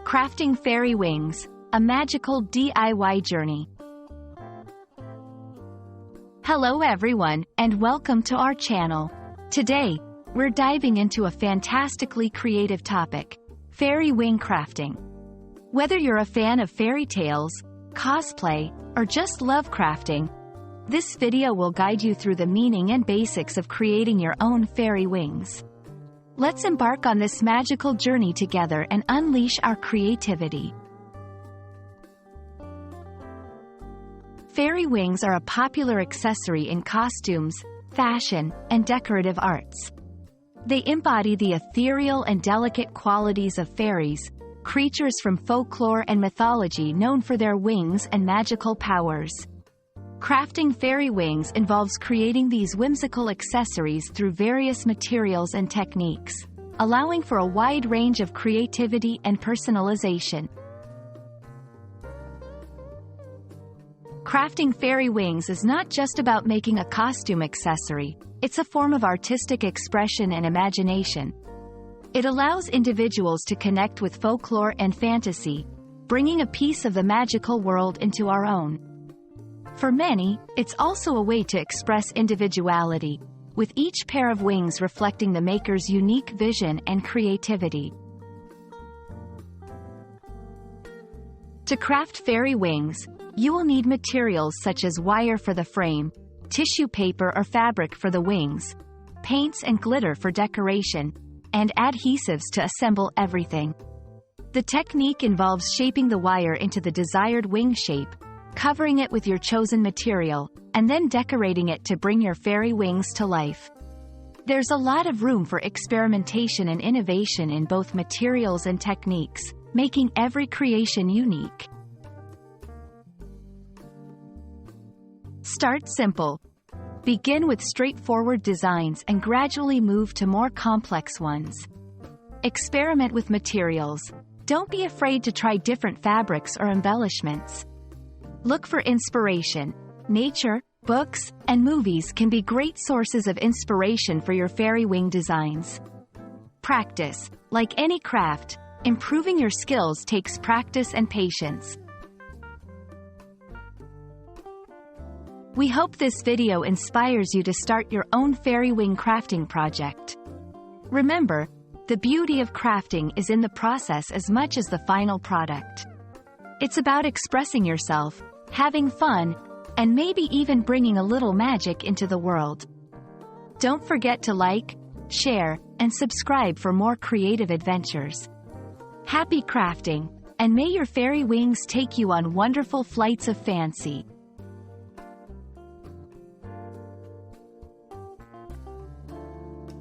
Crafting Fairy Wings, a magical DIY journey. Hello everyone, and welcome to our channel. Today, we're diving into a fantastically creative topic, fairy wing crafting. Whether you're a fan of fairy tales, cosplay, or just love crafting, this video will guide you through the meaning and basics of creating your own fairy wings. Let's embark on this magical journey together and unleash our creativity. Fairy wings are a popular accessory in costumes, fashion, and decorative arts. They embody the ethereal and delicate qualities of fairies, creatures from folklore and mythology known for their wings and magical powers. Crafting fairy wings involves creating these whimsical accessories through various materials and techniques, allowing for a wide range of creativity and personalization. Crafting fairy wings is not just about making a costume accessory, it's a form of artistic expression and imagination. It allows individuals to connect with folklore and fantasy, bringing a piece of the magical world into our own. For many, it's also a way to express individuality, with each pair of wings reflecting the maker's unique vision and creativity. To craft fairy wings, you will need materials such as wire for the frame, tissue paper or fabric for the wings, paints and glitter for decoration, and adhesives to assemble everything. The technique involves shaping the wire into the desired wing shape, covering it with your chosen material, and then decorating it to bring your fairy wings to life. There's a lot of room for experimentation and innovation in both materials and techniques, making every creation unique. Start simple. Begin with straightforward designs and gradually move to more complex ones. Experiment with materials. Don't be afraid to try different fabrics or embellishments. Look for inspiration. Nature, books, and movies can be great sources of inspiration for your fairy wing designs. Practice. Like any craft, improving your skills takes practice and patience. We hope this video inspires you to start your own fairy wing crafting project. Remember, the beauty of crafting is in the process as much as the final product. It's about expressing yourself, having fun, and maybe even bringing a little magic into the world. Don't forget to like, share, and subscribe for more creative adventures. Happy crafting, and may your fairy wings take you on wonderful flights of fancy.